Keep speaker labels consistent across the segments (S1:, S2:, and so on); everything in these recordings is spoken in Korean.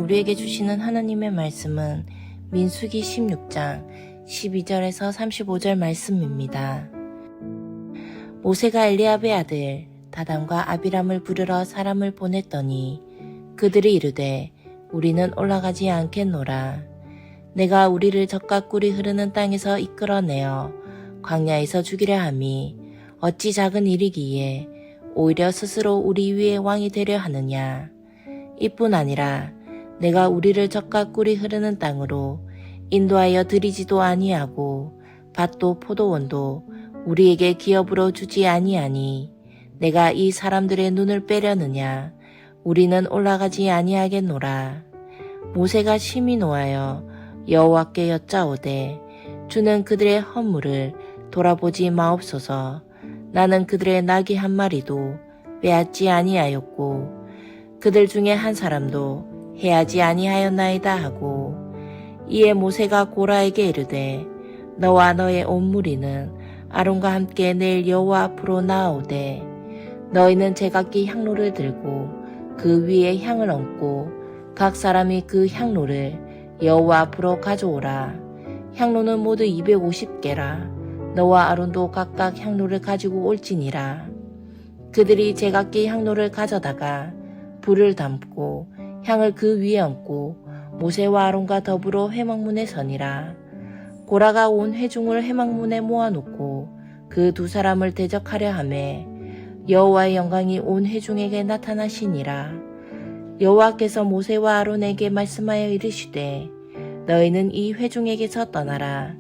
S1: 우리에게 주시는 하나님의 말씀은 민수기 16장 12절에서 35절 말씀입니다. 모세가 엘리압의 아들 다단과 아비람을 부르러 사람을 보냈더니 그들이 이르되 우리는 올라가지 않겠노라. 내가 우리를 젖과 꿀이 흐르는 땅에서 이끌어내어 광야에서 죽이려 함이 어찌 작은 일이기에 오히려 스스로 우리 위에 왕이 되려 하느냐. 이뿐 아니라 내가 우리를 젖과 꿀이 흐르는 땅으로 인도하여 들이지도 아니하고 밭도 포도원도 우리에게 기업으로 주지 아니하니 내가 이 사람들의 눈을 빼려느냐. 우리는 올라가지 아니하겠노라. 모세가 심히 노하여 여호와께 여짜오되 주는 그들의 허물을 돌아보지 마옵소서. 나는 그들의 나귀 한 마리도 빼앗지 아니하였고 그들 중에 한 사람도 해하지 아니하였나이다 하고, 이에 모세가 고라에게 이르되 너와 너의 온 무리는 아론과 함께 내일 여호와 앞으로 나아오되 너희는 제각기 향로를 들고 그 위에 향을 얹고 각 사람이 그 향로를 여호와 앞으로 가져오라. 향로는 모두 250개라. 너와 아론도 각각 향로를 가지고 올지니라. 그들이 제각기 향로를 가져다가 불을 담고 향을 그 위에 얹고 모세와 아론과 더불어 회막문에 서니라. 고라가 온 회중을 회막문에 모아놓고 그 두 사람을 대적하려 하매 여호와의 영광이 온 회중에게 나타나시니라. 여호와께서 모세와 아론에게 말씀하여 이르시되 너희는 이 회중에게서 떠나라.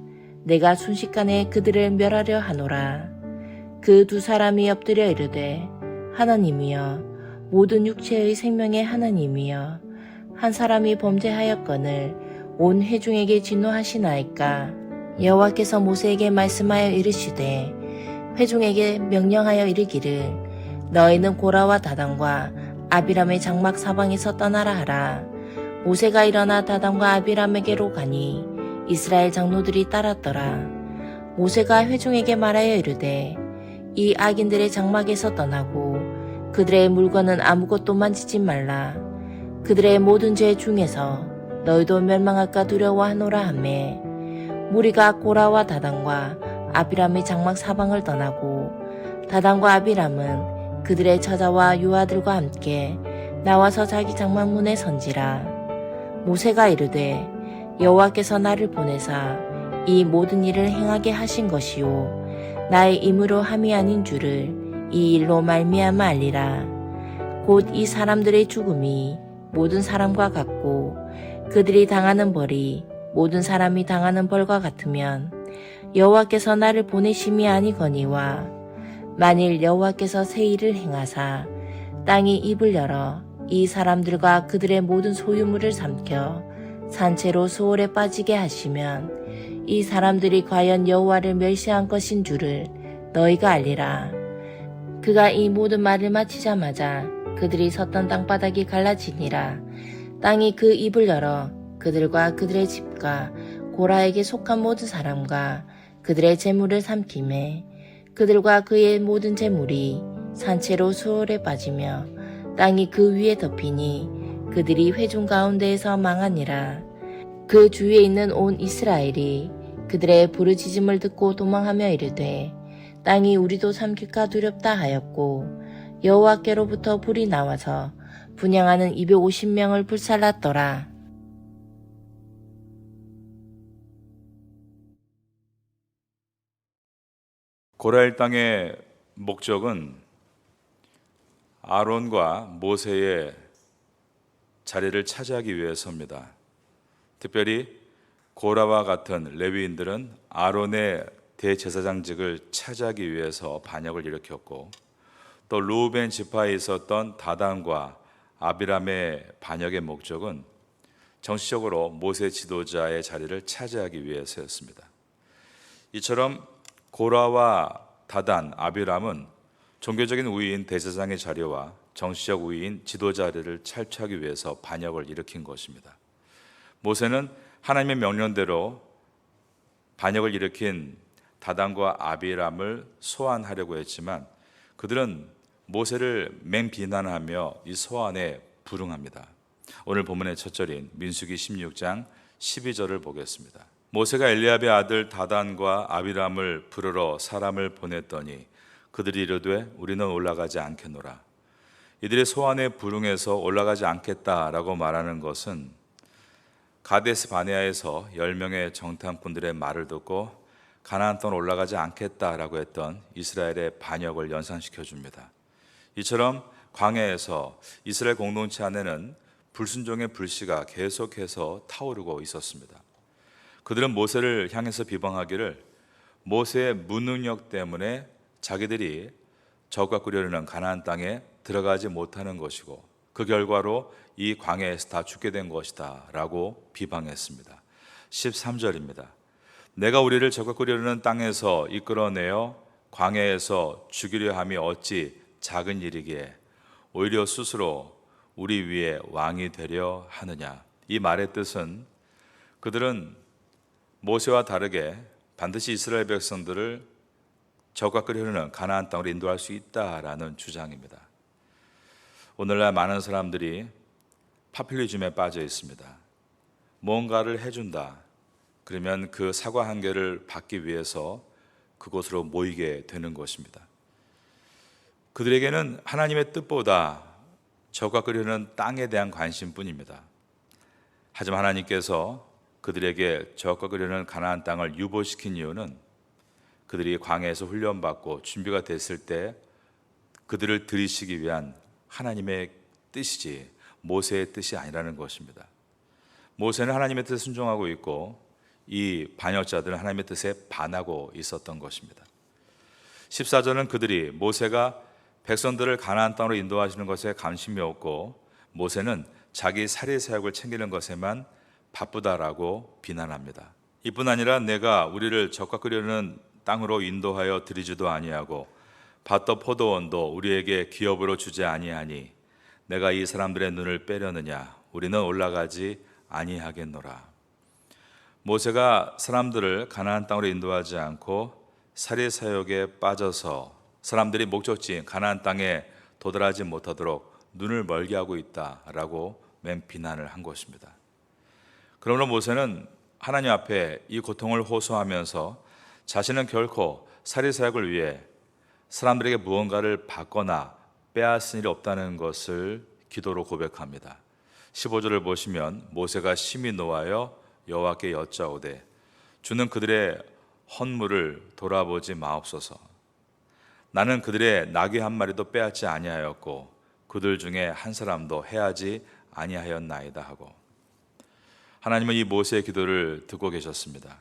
S1: 내가 순식간에 그들을 멸하려 하노라. 그 두 사람이 엎드려 이르되 하나님이여 모든 육체의 생명의 하나님이여 한 사람이 범죄하였거늘 온 회중에게 진노하시나이까. 여호와께서 모세에게 말씀하여 이르시되 회중에게 명령하여 이르기를 너희는 고라와 다단과 아비람의 장막 사방에서 떠나라 하라. 모세가 일어나 다단과 아비람에게로 가니 이스라엘 장로들이 따랐더라. 모세가 회중에게 말하여 이르되 이 악인들의 장막에서 떠나고 그들의 물건은 아무것도 만지지 말라. 그들의 모든 죄 중에서 너희도 멸망할까 두려워하노라 하매 무리가 고라와 다단과 아비람의 장막 사방을 떠나고 다단과 아비람은 그들의 처자와 유아들과 함께 나와서 자기 장막문에 선지라. 모세가 이르되 여호와께서 나를 보내사 이 모든 일을 행하게 하신 것이요 나의 임으로 함이 아닌 줄을 이 일로 말미암아 알리라. 곧 이 사람들의 죽음이 모든 사람과 같고 그들이 당하는 벌이 모든 사람이 당하는 벌과 같으면 여호와께서 나를 보내심이 아니거니와 만일 여호와께서 새 일을 행하사 땅이 입을 열어 이 사람들과 그들의 모든 소유물을 삼켜 산채로 수월에 빠지게 하시면 이 사람들이 과연 여호와를 멸시한 것인 줄을 너희가 알리라. 그가 이 모든 말을 마치자마자 그들이 섰던 땅바닥이 갈라지니라. 땅이 그 입을 열어 그들과 그들의 집과 고라에게 속한 모든 사람과 그들의 재물을 삼키매 그들과 그의 모든 재물이 산채로 수월에 빠지며 땅이 그 위에 덮이니 그들이 회중 가운데에서 망하니라. 그 주위에 있는 온 이스라엘이 그들의 부르짖음을 듣고 도망하며 이르되 땅이 우리도 삼킬까 두렵다 하였고 여호와께로부터 불이 나와서 분향하는 250명을 불살랐더라.
S2: 고라일 땅의 목적은 아론과 모세의 자리를 차지하기 위해서입니다. 특별히 고라와 같은 레위인들은 아론의 대제사장직을 차지하기 위해서 반역을 일으켰고 또 루벤 지파에 있었던 다단과 아비람의 반역의 목적은 정치적으로 모세 지도자의 자리를 차지하기 위해서였습니다. 이처럼 고라와 다단, 아비람은 종교적인 우위인 대제사장의 자리와 정치적 우위인 지도자 자리를 탈취하기 위해서 반역을 일으킨 것입니다. 모세는 하나님의 명령대로 반역을 일으킨 다단과 아비람을 소환하려고 했지만 그들은 모세를 맹비난하며 이 소환에 불응합니다. 오늘 본문의 첫 절인 민수기 16장 12절을 보겠습니다. 모세가 엘리압의 아들 다단과 아비람을 부르러 사람을 보냈더니 그들이 이르되 우리는 올라가지 않겠노라. 이들의 소환에 불응해서 올라가지 않겠다라고 말하는 것은 가데스 바네아에서 10명의 정탐꾼들의 말을 듣고 가나안 땅으로 올라가지 않겠다라고 했던 이스라엘의 반역을 연상시켜 줍니다. 이처럼 광야에서 이스라엘 공동체 안에는 불순종의 불씨가 계속해서 타오르고 있었습니다. 그들은 모세를 향해서 비방하기를 모세의 무능력 때문에 자기들이 적과 꾸려는 가나안 땅에 들어가지 못하는 것이고 그 결과로 이 광야에서 다 죽게 된 것이다 라고 비방했습니다. 13절입니다. 내가 우리를 적과 꾸려는 땅에서 이끌어내어 광야에서 죽이려 함이 어찌 작은 일이기에 오히려 스스로 우리 위에 왕이 되려 하느냐. 이 말의 뜻은 그들은 모세와 다르게 반드시 이스라엘 백성들을 적과 끓이는 가나안 땅으로 인도할 수 있다라는 주장입니다. 오늘날 많은 사람들이 파퓰리즘에 빠져 있습니다. 뭔가를 해준다. 그러면 그 사과 한 개를 받기 위해서 그곳으로 모이게 되는 것입니다. 그들에게는 하나님의 뜻보다 적과 끓이는 땅에 대한 관심뿐입니다. 하지만 하나님께서 그들에게 적과 끓이는 가나안 땅을 유보시킨 이유는 그들이 광야에서 훈련받고 준비가 됐을 때 그들을 들이시기 위한 하나님의 뜻이지 모세의 뜻이 아니라는 것입니다. 모세는 하나님의 뜻에 순종하고 있고 이 반역자들은 하나님의 뜻에 반하고 있었던 것입니다. 14절은 그들이 모세가 백성들을 가나안 땅으로 인도하시는 것에 관심이 없고 모세는 자기 살해 사역을 챙기는 것에만 바쁘다라고 비난합니다. 이뿐 아니라 내가 우리를 적과 끓이는 땅으로 인도하여 드리지도 아니하고 밭도 포도원도 우리에게 기업으로 주지 아니하니 내가 이 사람들의 눈을 빼려느냐. 우리는 올라가지 아니하겠노라. 모세가 사람들을 가나안 땅으로 인도하지 않고 살해 사역에 빠져서 사람들이 목적지인 가나안 땅에 도달하지 못하도록 눈을 멀게 하고 있다라고 맨 비난을 한 것입니다. 그러므로 모세는 하나님 앞에 이 고통을 호소하면서 자신은 결코 살해 사역을 위해 사람들에게 무언가를 받거나 빼앗은 일이 없다는 것을 기도로 고백합니다. 15절을 보시면 모세가 심히 노하여 여호와께 여짜오되 주는 그들의 헌물을 돌아보지 마옵소서. 나는 그들의 나귀 한 마리도 빼앗지 아니하였고 그들 중에 한 사람도 해하지 아니하였나이다 하고 하나님은 이 모세의 기도를 듣고 계셨습니다.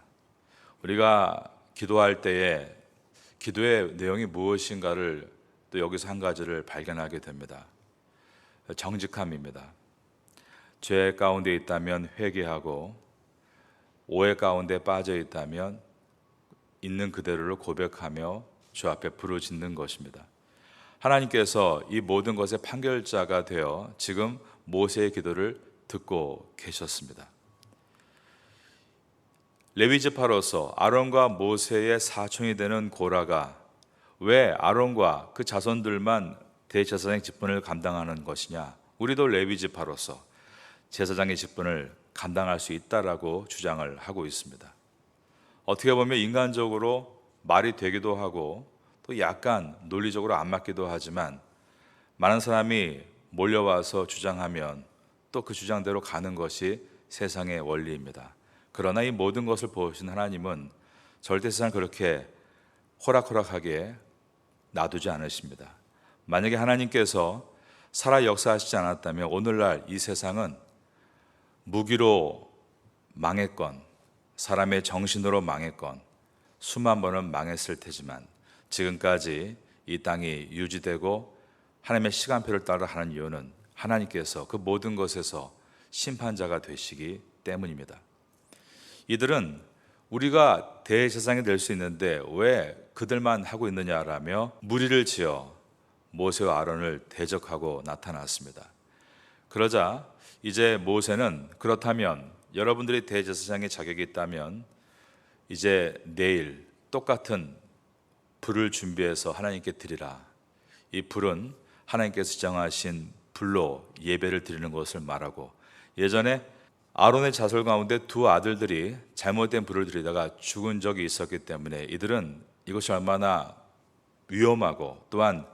S2: 우리가 기도할 때에 기도의 내용이 무엇인가를 또 여기서 한 가지를 발견하게 됩니다. 정직함입니다. 죄 가운데 있다면 회개하고 오해 가운데 빠져 있다면 있는 그대로를 고백하며 주 앞에 부르짖는 것입니다. 하나님께서 이 모든 것의 판결자가 되어 지금 모세의 기도를 듣고 계셨습니다. 레위지파로서 아론과 모세의 사촌이 되는 고라가 왜 아론과 그 자손들만 대제사장의 직분을 감당하는 것이냐? 우리도 레위지파로서 제사장의 직분을 감당할 수 있다라고 주장을 하고 있습니다. 어떻게 보면 인간적으로 말이 되기도 하고 또 약간 논리적으로 안 맞기도 하지만 많은 사람이 몰려와서 주장하면 또 그 주장대로 가는 것이 세상의 원리입니다. 그러나 이 모든 것을 보신 하나님은 절대 세상을 그렇게 호락호락하게 놔두지 않으십니다. 만약에 하나님께서 살아 역사하시지 않았다면 오늘날 이 세상은 무기로 망했건 사람의 정신으로 망했건 수만 번은 망했을 테지만 지금까지 이 땅이 유지되고 하나님의 시간표를 따라 하는 이유는 하나님께서 그 모든 것에서 심판자가 되시기 때문입니다. 이들은 우리가 대제사장이 될 수 있는데 왜 그들만 하고 있느냐라며 무리를 지어 모세와 아론을 대적하고 나타났습니다. 그러자 이제 모세는 그렇다면 여러분들이 대제사장의 자격이 있다면 이제 내일 똑같은 불을 준비해서 하나님께 드리라. 이 불은 하나님께서 지정하신 불로 예배를 드리는 것을 말하고 예전에 아론의 자손 가운데 두 아들들이 잘못된 불을 들이다가 죽은 적이 있었기 때문에 이들은 이것이 얼마나 위험하고 또한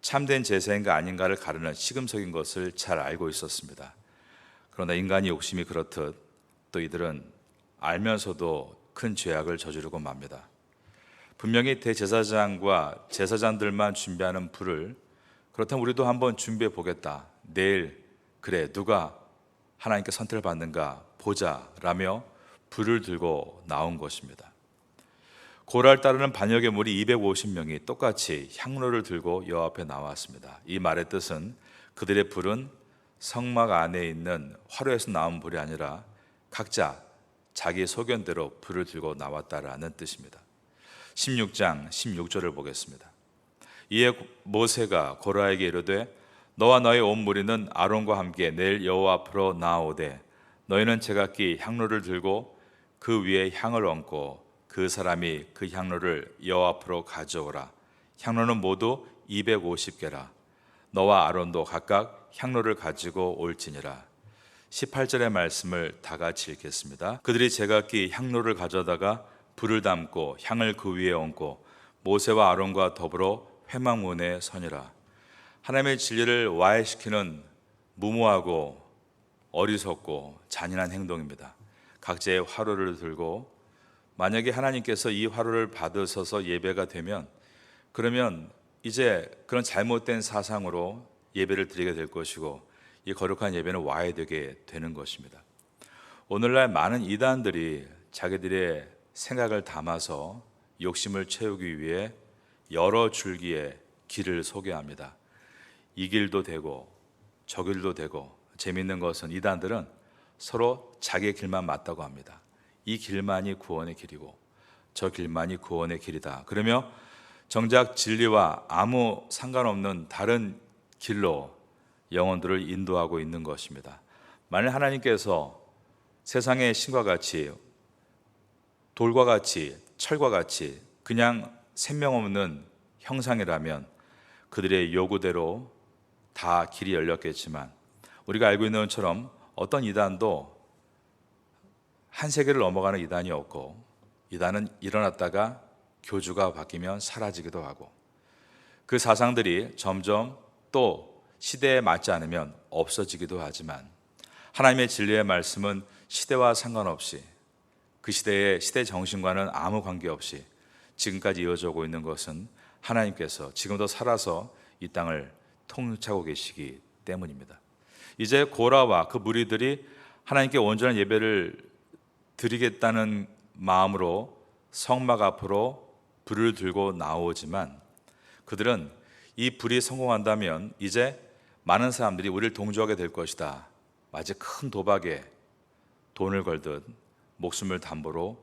S2: 참된 제사인가 아닌가를 가르는 시금석인 것을 잘 알고 있었습니다. 그러나 인간이 욕심이 그렇듯 또 이들은 알면서도 큰 죄악을 저지르고 맙니다. 분명히 대제사장과 제사장들만 준비하는 불을 그렇다면 우리도 한번 준비해 보겠다. 내일 그래 누가 하나님께 선택을 받는가 보자 라며 불을 들고 나온 것입니다. 고라를 따르는 반역의 무리 250명이 똑같이 향로를 들고 여호와 앞에 나왔습니다. 이 말의 뜻은 그들의 불은 성막 안에 있는 화로에서 나온 불이 아니라 각자 자기 소견대로 불을 들고 나왔다라는 뜻입니다. 16장 16절을 보겠습니다. 이에 모세가 고라에게 이르되 너와 너의 온 무리는 아론과 함께 내일 여호와 앞으로 나아오되 너희는 제각기 향로를 들고 그 위에 향을 얹고 그 사람이 그 향로를 여호와 앞으로 가져오라. 향로는 모두 250개라. 너와 아론도 각각 향로를 가지고 올지니라. 18절의 말씀을 다 같이 읽겠습니다. 그들이 제각기 향로를 가져다가 불을 담고 향을 그 위에 얹고 모세와 아론과 더불어 회막문에 서니라. 하나님의 진리를 와해시키는 무모하고 어리석고 잔인한 행동입니다. 각자의 화로를 들고 만약에 하나님께서 이 화로를 받으셔서 예배가 되면 그러면 이제 그런 잘못된 사상으로 예배를 드리게 될 것이고 이 거룩한 예배는 와해되게 되는 것입니다. 오늘날 많은 이단들이 자기들의 생각을 담아서 욕심을 채우기 위해 여러 줄기의 길을 소개합니다. 이 길도 되고 저 길도 되고 재미있는 것은 이단들은 서로 자기의 길만 맞다고 합니다. 이 길만이 구원의 길이고 저 길만이 구원의 길이다. 그러며 정작 진리와 아무 상관없는 다른 길로 영혼들을 인도하고 있는 것입니다. 만일 하나님께서 세상의 신과 같이 돌과 같이 철과 같이 그냥 생명 없는 형상이라면 그들의 요구대로 다 길이 열렸겠지만 우리가 알고 있는 것처럼 어떤 이단도 한 세계를 넘어가는 이단이 없고 이단은 일어났다가 교주가 바뀌면 사라지기도 하고 그 사상들이 점점 또 시대에 맞지 않으면 없어지기도 하지만 하나님의 진리의 말씀은 시대와 상관없이 그 시대의 시대 정신과는 아무 관계없이 지금까지 이어져 오고 있는 것은 하나님께서 지금도 살아서 이 땅을 통치하고 계시기 때문입니다. 이제 고라와 그 무리들이 하나님께 온전한 예배를 드리겠다는 마음으로 성막 앞으로 불을 들고 나오지만 그들은 이 불이 성공한다면 이제 많은 사람들이 우리를 동조하게 될 것이다. 마치 큰 도박에 돈을 걸듯 목숨을 담보로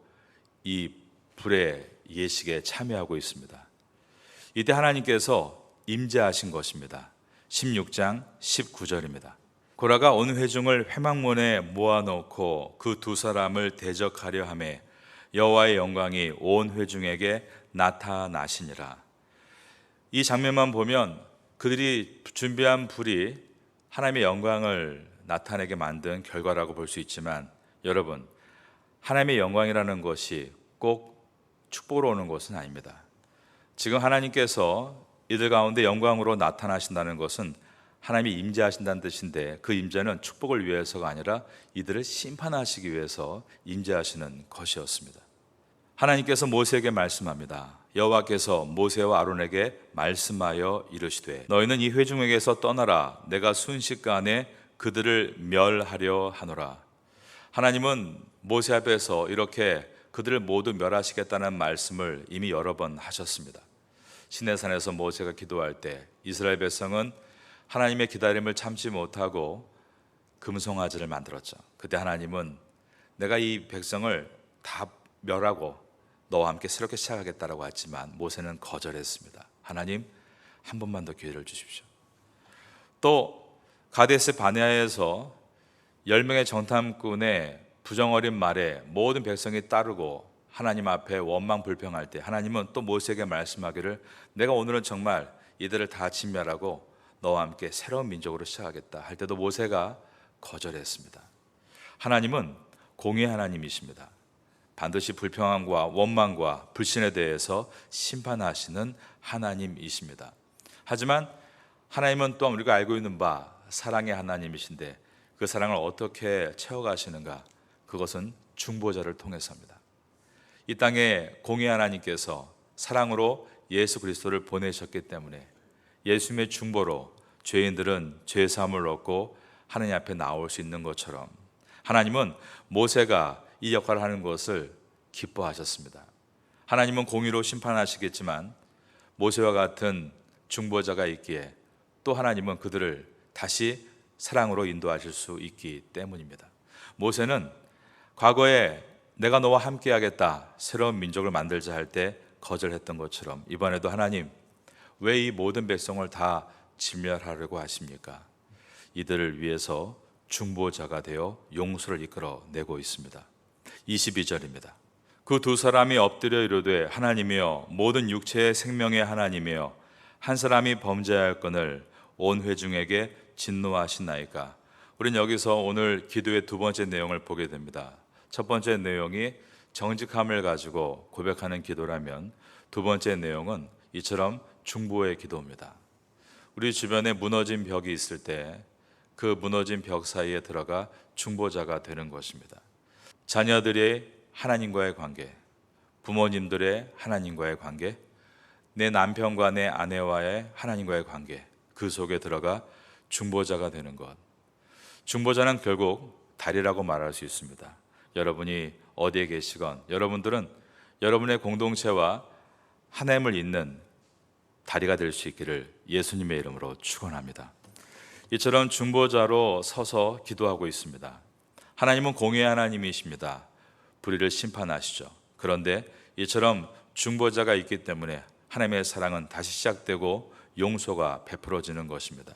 S2: 이 불의 예식에 참여하고 있습니다. 이때 하나님께서 임재하신 것입니다. 16장 19절입니다. 고라가 온 회중을 회막문에 모아놓고 그 두 사람을 대적하려 하매 여호와의 영광이 온 회중에게 나타나시니라. 이 장면만 보면 그들이 준비한 불이 하나님의 영광을 나타내게 만든 결과라고 볼 수 있지만 여러분, 하나님의 영광이라는 것이 꼭 축복으로 오는 것은 아닙니다. 지금 하나님께서 이들 가운데 영광으로 나타나신다는 것은 하나님이 임재하신다는 뜻인데 그 임재는 축복을 위해서가 아니라 이들을 심판하시기 위해서 임재하시는 것이었습니다. 하나님께서 모세에게 말씀합니다. 여호와께서 모세와 아론에게 말씀하여 이르시되 너희는 이 회중에게서 떠나라. 내가 순식간에 그들을 멸하려 하노라. 하나님은 모세 앞에서 이렇게 그들을 모두 멸하시겠다는 말씀을 이미 여러 번 하셨습니다. 시내산에서 모세가 기도할 때 이스라엘 백성은 하나님의 기다림을 참지 못하고 금송아지를 만들었죠. 그때 하나님은 내가 이 백성을 다 멸하고 너와 함께 새롭게 시작하겠다라고 했지만 모세는 거절했습니다. 하나님, 한 번만 더 기회를 주십시오. 또 가데스 바네아에서 10명의 정탐꾼의 부정어린 말에 모든 백성이 따르고 하나님 앞에 원망 불평할 때 하나님은 또 모세에게 말씀하기를 내가 오늘은 정말 이들을 다 진멸하고 너와 함께 새로운 민족으로 시작하겠다 할 때도 모세가 거절했습니다. 하나님은 공의 하나님이십니다. 반드시 불평함과 원망과 불신에 대해서 심판하시는 하나님이십니다. 하지만 하나님은 또한 우리가 알고 있는 바 사랑의 하나님이신데 그 사랑을 어떻게 채워가시는가? 그것은 중보자를 통해서입니다. 이 땅에 공의 하나님께서 사랑으로 예수 그리스도를 보내셨기 때문에 예수님의 중보로 죄인들은 죄 사함을 얻고 하나님 앞에 나올 수 있는 것처럼 하나님은 모세가 이 역할을 하는 것을 기뻐하셨습니다. 하나님은 공의로 심판하시겠지만 모세와 같은 중보자가 있기에 또 하나님은 그들을 다시 사랑으로 인도하실 수 있기 때문입니다. 모세는 과거에 내가 너와 함께 하겠다, 새로운 민족을 만들자 할 때 거절했던 것처럼 이번에도 하나님 왜 이 모든 백성을 다 진멸하려고 하십니까? 이들을 위해서 중보자가 되어 용서를 이끌어내고 있습니다. 22절입니다. 그 두 사람이 엎드려 이르되 하나님이여 모든 육체의 생명의 하나님이여 한 사람이 범죄할 건을 온 회중에게 진노하시나이까. 우리는 여기서 오늘 기도의 두 번째 내용을 보게 됩니다. 첫 번째 내용이 정직함을 가지고 고백하는 기도라면 두 번째 내용은 이처럼 중보의 기도입니다. 우리 주변에 무너진 벽이 있을 때 그 무너진 벽 사이에 들어가 중보자가 되는 것입니다. 자녀들의 하나님과의 관계, 부모님들의 하나님과의 관계, 내 남편과 내 아내와의 하나님과의 관계, 그 속에 들어가 중보자가 되는 것. 중보자는 결국 다리라고 말할 수 있습니다. 여러분이 어디에 계시건 여러분들은 여러분의 공동체와 하나님을 잇는 다리가 될 수 있기를 예수님의 이름으로 축원합니다. 이처럼 중보자로 서서 기도하고 있습니다. 하나님은 공의의 하나님이십니다. 불의를 심판하시죠. 그런데 이처럼 중보자가 있기 때문에 하나님의 사랑은 다시 시작되고 용서가 베풀어지는 것입니다.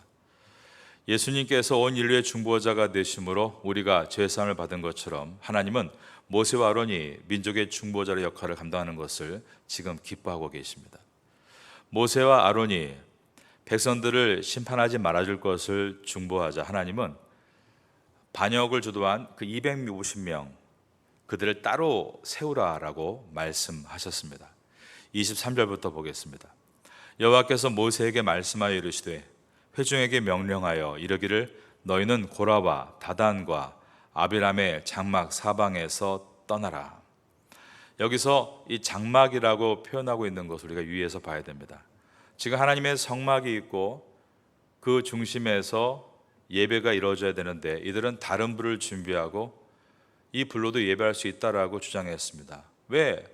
S2: 예수님께서 온 인류의 중보자가 되심으로 우리가 죄사함을 받은 것처럼 하나님은 모세와 아론이 민족의 중보자의 역할을 감당하는 것을 지금 기뻐하고 계십니다. 모세와 아론이 백성들을 심판하지 말아줄 것을 중보하자 하나님은 반역을 주도한 그 250명 그들을 따로 세우라라고 말씀하셨습니다. 23절부터 보겠습니다. 여호와께서 모세에게 말씀하여 이르시되 회중에게 명령하여 이르기를 너희는 고라와 다단과 아비람의 장막 사방에서 떠나라. 여기서 이 장막이라고 표현하고 있는 것을 우리가 유의해서 봐야 됩니다. 지금 하나님의 성막이 있고 그 중심에서 예배가 이루어져야 되는데 이들은 다른 불을 준비하고 이 불로도 예배할 수 있다라고 주장했습니다. 왜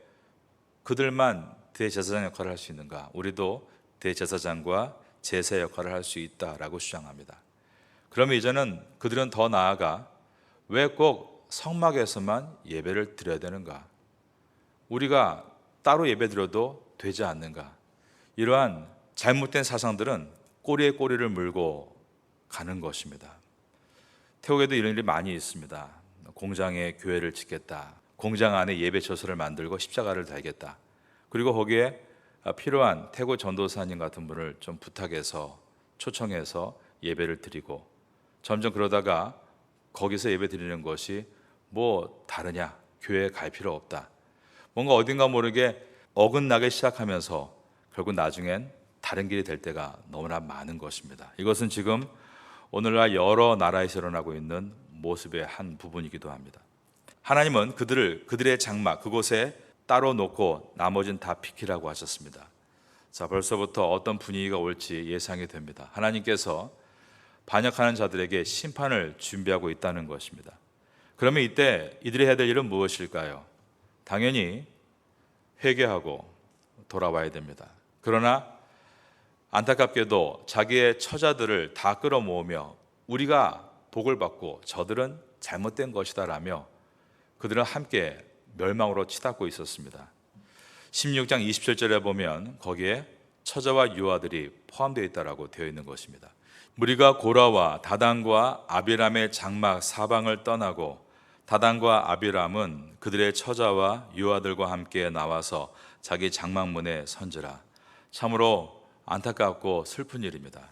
S2: 그들만 대제사장 역할을 할 수 있는가? 우리도 대제사장과 제사 역할을 할 수 있다라고 주장합니다. 그러면 이제는 그들은 더 나아가 왜 꼭 성막에서만 예배를 드려야 되는가? 우리가 따로 예배 드려도 되지 않는가? 이러한 잘못된 사상들은 꼬리에 꼬리를 물고 가는 것입니다. 태국에도 이런 일이 많이 있습니다. 공장에 교회를 짓겠다. 공장 안에 예배처소를 만들고 십자가를 달겠다. 그리고 거기에 필요한 태국 전도사님 같은 분을 좀 부탁해서 초청해서 예배를 드리고 점점 그러다가 거기서 예배 드리는 것이 뭐 다르냐? 교회에 갈 필요 없다. 뭔가 어딘가 모르게 어긋나기 시작하면서 결국 나중엔 다른 길이 될 때가 너무나 많은 것입니다. 이것은 지금 오늘날 여러 나라에서 일어나고 있는 모습의 한 부분이기도 합니다. 하나님은 그들의 장막 그곳에 따로 놓고 나머지는 다 비키라고 하셨습니다. 자, 벌써부터 어떤 분위기가 올지 예상이 됩니다. 하나님께서 반역하는 자들에게 심판을 준비하고 있다는 것입니다. 그러면 이때 이들이 해야 될 일은 무엇일까요? 당연히 회개하고 돌아와야 됩니다. 그러나 안타깝게도 자기의 처자들을 다 끌어모으며 우리가 복을 받고 저들은 잘못된 것이다라며 그들은 함께 멸망으로 치닫고 있었습니다. 16장 27절에 보면 거기에 처자와 유아들이 포함되어 있다라고 되어 있는 것입니다. 무리가 고라와 다단과 아비람의 장막 사방을 떠나고 다단과 아비람은 그들의 처자와 유아들과 함께 나와서 자기 장막문에 선지라. 참으로 안타깝고 슬픈 일입니다.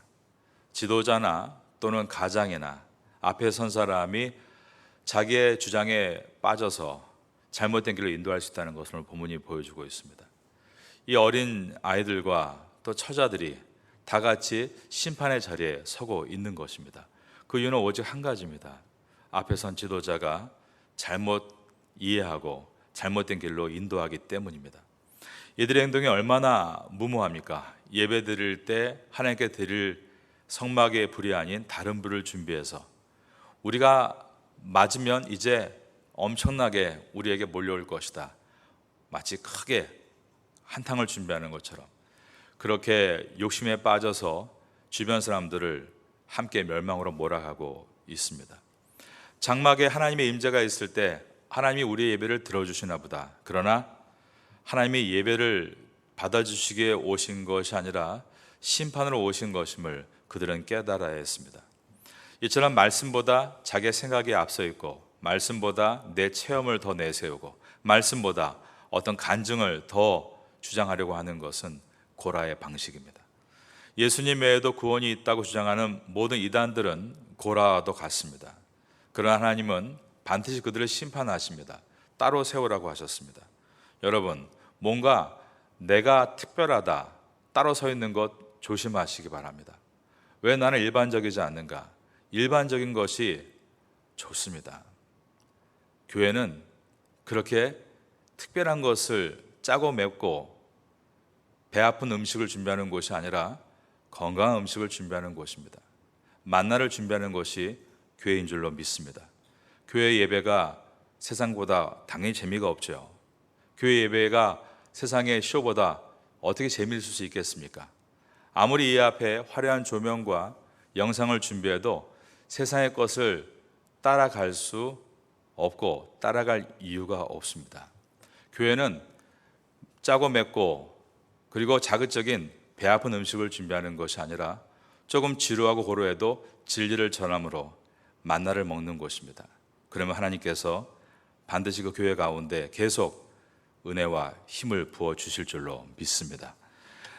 S2: 지도자나 또는 가장이나 앞에 선 사람이 자기의 주장에 빠져서 잘못된 길로 인도할 수 있다는 것을 오늘 본문이 보여주고 있습니다. 이 어린 아이들과 또 처자들이 다 같이 심판의 자리에 서고 있는 것입니다. 그 이유는 오직 한 가지입니다. 앞에 선 지도자가 잘못 이해하고 잘못된 길로 인도하기 때문입니다. 이들의 행동이 얼마나 무모합니까? 예배 드릴 때 하나님께 드릴 성막의 불이 아닌 다른 불을 준비해서 우리가 맞으면 이제 엄청나게 우리에게 몰려올 것이다. 마치 크게 한탕을 준비하는 것처럼 그렇게 욕심에 빠져서 주변 사람들을 함께 멸망으로 몰아가고 있습니다. 장막에 하나님의 임재가 있을 때 하나님이 우리의 예배를 들어주시나 보다. 그러나 하나님의 예배를 받아주시기에 오신 것이 아니라 심판으로 오신 것임을 그들은 깨달아야 했습니다. 이처럼 말씀보다 자기의 생각이 앞서 있고 말씀보다 내 체험을 더 내세우고 말씀보다 어떤 간증을 더 주장하려고 하는 것은 고라의 방식입니다. 예수님 외에도 구원이 있다고 주장하는 모든 이단들은 고라와도 같습니다. 그러나 하나님은 반드시 그들을 심판하십니다. 따로 세우라고 하셨습니다. 여러분, 뭔가 내가 특별하다, 따로 서 있는 것 조심하시기 바랍니다. 왜 나는 일반적이지 않는가? 일반적인 것이 좋습니다. 교회는 그렇게 특별한 것을 짜고 맵고 배 아픈 음식을 준비하는 곳이 아니라 건강한 음식을 준비하는 곳입니다. 만나를 준비하는 것이 교회인 줄로 믿습니다. 교회 예배가 세상보다 당연히 재미가 없죠. 교회 예배가 세상의 쇼보다 어떻게 재미있을 수 있겠습니까? 아무리 이 앞에 화려한 조명과 영상을 준비해도 세상의 것을 따라갈 수 없고 따라갈 이유가 없습니다. 교회는 짜고 맵고 그리고 자극적인 배 아픈 음식을 준비하는 것이 아니라 조금 지루하고 고루해도 진리를 전함으로 만나를 먹는 곳입니다. 그러면 하나님께서 반드시 그 교회 가운데 계속 은혜와 힘을 부어 주실 줄로 믿습니다.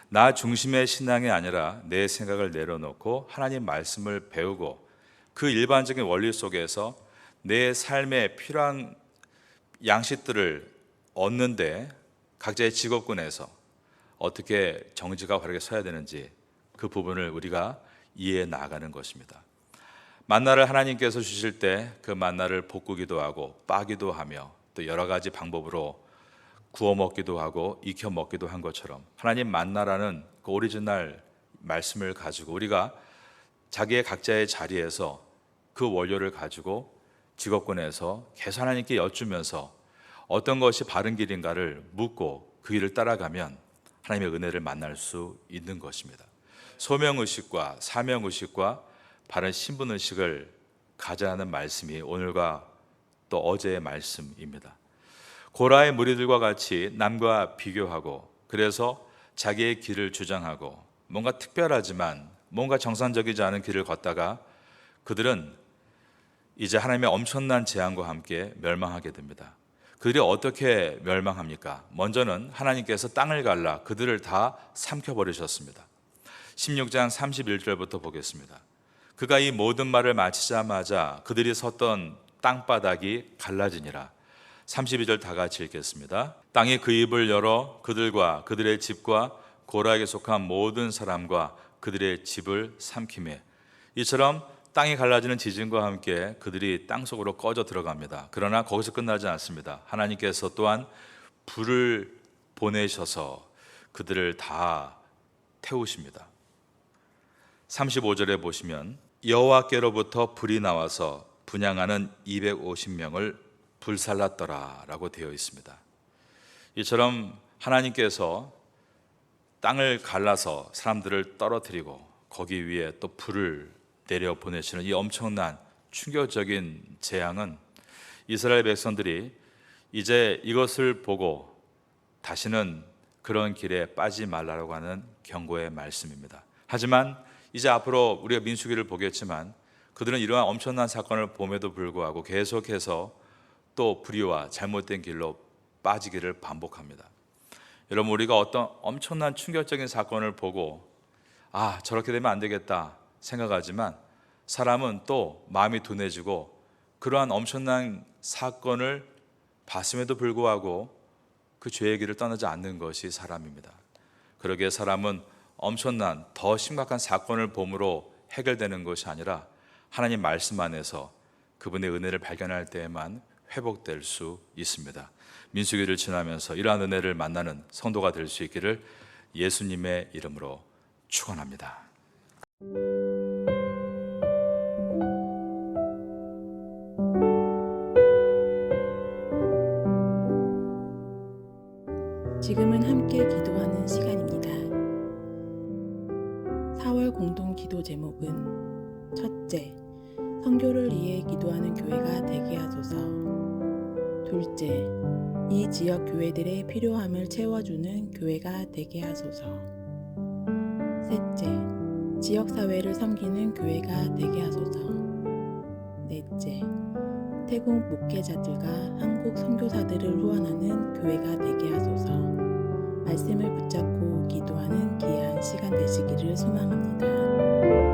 S2: 나 중심의 신앙이 아니라 내 생각을 내려놓고 하나님 말씀을 배우고 그 일반적인 원리 속에서 내 삶에 필요한 양식들을 얻는데 각자의 직업군에서 어떻게 정지가 바르게 서야 되는지 그 부분을 우리가 이해해 나가는 것입니다. 만나를 하나님께서 주실 때 그 만나를 볶기도 하고 빠기도 하며 또 여러 가지 방법으로 구워 먹기도 하고 익혀 먹기도 한 것처럼 하나님 만나라는 그 오리지널 말씀을 가지고 우리가 자기의 각자의 자리에서 그 원료를 가지고 직업군에서 계속 하나님께 여쭈면서 어떤 것이 바른 길인가를 묻고 그 길을 따라가면 하나님의 은혜를 만날 수 있는 것입니다. 소명의식과 사명의식과 바른 신분의식을 가져야 하는 말씀이 오늘과 또 어제의 말씀입니다. 고라의 무리들과 같이 남과 비교하고 그래서 자기의 길을 주장하고 뭔가 특별하지만 뭔가 정상적이지 않은 길을 걷다가 그들은 이제 하나님의 엄청난 재앙과 함께 멸망하게 됩니다. 그들이 어떻게 멸망합니까? 먼저는 하나님께서 땅을 갈라 그들을 다 삼켜버리셨습니다. 16장 31절부터 보겠습니다. 그가 이 모든 말을 마치자마자 그들이 섰던 땅바닥이 갈라지니라. 32절 다 같이 읽겠습니다. 땅이 그 입을 열어 그들과 그들의 집과 고라에게 속한 모든 사람과 그들의 집을 삼키매. 이처럼 땅이 갈라지는 지진과 함께 그들이 땅속으로 꺼져 들어갑니다. 그러나 거기서 끝나지 않습니다. 하나님께서 또한 불을 보내셔서 그들을 다 태우십니다. 35절에 보시면 여호와께로부터 불이 나와서 분향하는 250명을 불살랐더라 라고 되어 있습니다. 이처럼 하나님께서 땅을 갈라서 사람들을 떨어뜨리고 거기 위에 또 불을 내려 보내시는 이 엄청난 충격적인 재앙은 이스라엘 백성들이 이제 이것을 보고 다시는 그런 길에 빠지지 말라고 하는 경고의 말씀입니다. 하지만 이제 앞으로 우리가 민수기를 보겠지만 그들은 이러한 엄청난 사건을 봄에도 불구하고 계속해서 또 불의와 잘못된 길로 빠지기를 반복합니다. 여러분, 우리가 어떤 엄청난 충격적인 사건을 보고 저렇게 되면 안 되겠다 생각하지만 사람은 또 마음이 둔해지고 그러한 엄청난 사건을 봤음에도 불구하고 그 죄의 길을 떠나지 않는 것이 사람입니다. 그러기에 사람은 엄청난 더 심각한 사건을 봄으로 해결되는 것이 아니라 하나님 말씀 안에서 그분의 은혜를 발견할 때에만 회복될 수 있습니다. 민수기를 지나면서 이러한 은혜를 만나는 성도가 될 수 있기를 예수님의 이름으로 축원합니다.
S3: 지금은 함께 기도하는 시간입니다. 4월 공동 기도 제목은 첫째, 선교를 위해 기도하는 교회가 되게 하소서. 둘째, 이 지역 교회들의 필요함을 채워주는 교회가 되게 하소서. 셋째, 지역사회를 섬기는 교회가 되게 하소서. 넷째, 태국 목회자들과 한국 선교사들을 후원하는 교회가 되게 하소서. 말씀을 붙잡고 기도하는 귀한 시간 되시기를 소망합니다.